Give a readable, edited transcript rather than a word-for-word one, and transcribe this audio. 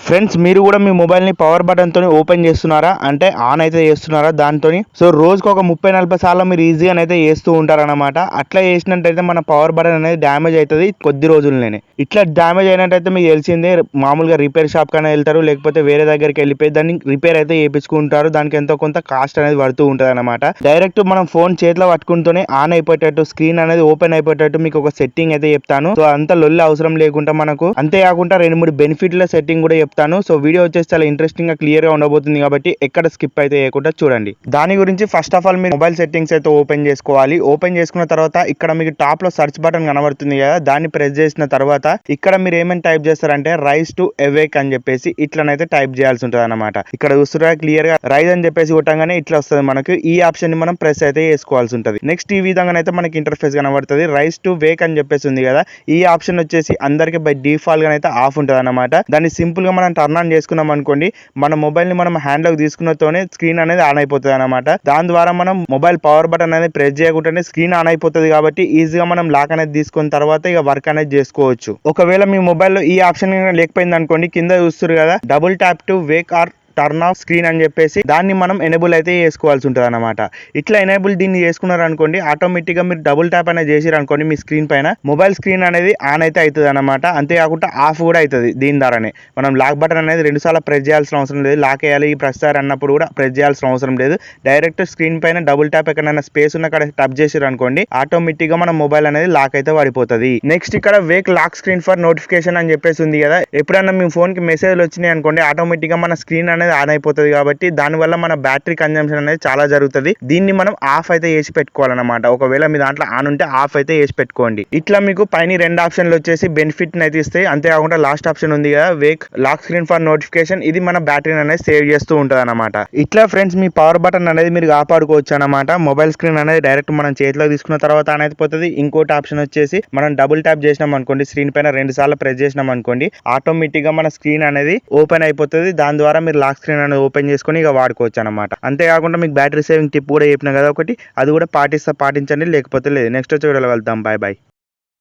Friends మీరు కూడా మీ మొబైల్ని పవర్ బటన్తో ఓపెన్ చేస్తున్నారా అంటే ఆన్ అయితే చేస్తున్నారా దాంతో. సో రోజుకు ఒక 30-40 సార్లు మీరు ఈజీగా అయితే చేస్తూ ఉంటారన్నమాట. అట్లా చేసినట్టయితే మన పవర్ బటన్ అనేది డ్యామేజ్ అవుతుంది కొద్ది రోజుల్లోనే. ఇట్లా డ్యామేజ్ అయినట్టయితే మీకు తెలిసిందే, మామూలుగా రిపేర్ షాప్ కన్నా వెళ్తారు, లేకపోతే వేరే దగ్గరికి వెళ్ళిపోయి దాన్ని రిపేర్ అయితే చేయించుకుంటారు. దానికి ఎంతో కొంత కాస్ట్ అనేది పడుతూ ఉంటుంది అనమాట. డైరెక్ట్ మనం ఫోన్ చేతిలో పట్టుకుంటూనే ఆన్ అయిపోయేటట్టు, స్క్రీన్ అనేది ఓపెన్ అయిపోయేటట్టు మీకు ఒక సెట్టింగ్ అయితే చెప్తాను. సో అంత లొల్లి అవసరం లేకుండా మనకు, అంతేకాకుండా 2-3 బెనిఫిట్ల సెట్టింగ్ కూడా చెప్తాను. సో వీడియో వచ్చేసి చాలా ఇంట్రెస్టింగ్ గా క్లియర్ గా ఉండబోతుంది కాబట్టి ఎక్కడ స్కిప్ అయితే చేయకుండా చూడండి. దాని గురించి first of all me mobile settings అయితే ఓపెన్ చేసుకోవాలి. ఓపెన్ చేసుకున్న తర్వాత ఇక్కడ మీకు టాప్ లో సర్చ్ బటన్ కనబడుతుంది కదా, దాన్ని ప్రెస్ చేసిన తర్వాత ఇక్కడ మీరు ఏమేమి టైప్ చేస్తారంటే రైజ్ టు అవేక్ అని చెప్పేసి ఇట్లనైతే టైప్ చేయాల్సి ఉంటుంది అనమాట. ఇక్కడ చూస్తున్నా క్లియర్ గా రైజ్ అని చెప్పేసి కొట్టంగానే ఇట్లా వస్తుంది మనకు. ఈ ఆప్షన్ ని మనం ప్రెస్ అయితే చేసుకోవాల్సి ఉంటుంది. నెక్స్ట్ ఈ విధంగానైతే మనకి ఇంటర్ఫేస్ కనబడుతుంది. రైజ్ టు వేక్ అని చెప్పేసి ఉంది కదా, ఈ ఆప్షన్ వచ్చేసి అందరికి బై డిఫాల్ట్ గా అయితే ఆఫ్ ఉంటుంది అనమాట. దాన్ని సింపుల్ గా మనం టర్న్ ఆన్ చేసుకున్నాం అనుకోండి, మన మొబైల్ ని మనం హ్యాండ్ లోకి తీసుకున్నతోనే స్క్రీన్ అనేది ఆన్ అయిపోతుంది అనమాట. దాని ద్వారా మనం మొబైల్ పవర్ బటన్ అనేది ప్రెస్ చేయకుండానే స్క్రీన్ ఆన్ అయిపోతుంది కాబట్టి ఈజీగా మనం లాక్ అనేది తీసుకున్న తర్వాత ఇక వర్క్ అనేది చేసుకోవచ్చు. ఒకవేళ మీ మొబైల్లో ఈ ఆప్షన్ లేకపోయింది అనుకోండి, కింద చూస్తారు కదా double tap to wake or turn off screen అని చెప్పేసి దాన్ని మనం ఎనేబుల్ అయితే చేసుకోవాల్సి ఉంటుంది అనమాట. ఇట్లా ఎనేబుల్ దీన్ని చేసుకున్నారు అనుకోండి, ఆటోమేటిక్ గా మీరు డబుల్ ట్యాప్ అనేది చేసారు అనుకోండి మీ స్క్రీన్ పైన, మొబైల్ స్క్రీన్ అనేది ఆన్ అయితే అవుతుంది అనమాట. అంతేకాకుండా ఆఫ్ కూడా అవుతుంది. దీని ద్వారానే మనం లాక్ బటన్ అనేది 2 సార్లు ప్రెస్ చేయాల్సిన అవసరం లేదు. లాక్ వేయాలి ప్రతిసారి అన్నప్పుడు కూడా ప్రెస్ చేయాల్సిన అవసరం లేదు. డైరెక్ట్ స్క్రీన్ పైన డబుల్ ట్యాప్ ఎక్కడైనా స్పేస్ ఉన్న అక్కడ టచ్ చేసారు అనుకోండి, ఆటోమేటిక్ గా మన మొబైల్ అనేది లాక్ అయితే పడిపోతుంది. నెక్స్ట్ ఇక్కడ wake lock screen for notification అని చెప్పేసి ఉంది కదా, ఎప్పుడన్నా మీ ఫోన్ కి మెసేజ్లు వచ్చినాయి అనుకోండి, ఆటోమేటిక్ గా మన స్క్రీన్ అనేది ఆన్ అయిపోతుంది కాబట్టి దానివల్ల మన బ్యాటరీ కన్జంప్షన్ అనేది చాలా జరుగుతుంది. దీన్ని మనం ఆఫ్ అయితే చేసి పెట్టుకోవాలన్నమాట. ఒకవేళ మీ దాంట్లో ఆన్ ఉంటే ఆఫ్ అయితే చేసి పెట్టుకోండి. ఇట్లా మీకు పైన 2 ఆప్షన్లు వచ్చేసి బెనిఫిట్ అయితే ఇస్తాయి. అంతేకాకుండా లాస్ట్ ఆప్షన్ ఉంది కదా wake lock screen for notification, ఇది మన బ్యాటరీని అనేది సేవ్ చేస్తూ ఉంటుంది అనమాట. ఇట్లా ఫ్రెండ్స్ మీ పవర్ బటన్ అనేది మీరు కాపాడుకోవచ్చు అనమాట. మొబైల్ స్క్రీన్ అనేది డైరెక్ట్ మనం చేతిలో తీసుకున్న తర్వాత ఆన్ అయిపోతుంది. ఇంకోటి ఆప్షన్ వచ్చేసి మనం డబుల్ ట్యాప్ చేసినాం అనుకోండి, స్క్రీన్ పైన 2 సార్లు ప్రెస్ చేసినాం అనుకోండి, ఆటోమేటిక్ గా మన స్క్రీన్ అనేది ఓపెన్ అయిపోతుంది. దాని ద్వారా మీరు లాక్ స్క్రీన్ అనేది ఓపెన్ చేసుకొని ఇక వాడుకోవచ్చు అనమాట. అంతేకాకుండా మీకు బ్యాటరీ సేవింగ్ టిప్ కూడా చెప్పిన కదా ఒకటి, అది కూడా పాటించండి, లేకపోతే లేదు. నెక్స్ట్ వచ్చే వీడియోలో వెళ్దాం. Bye bye.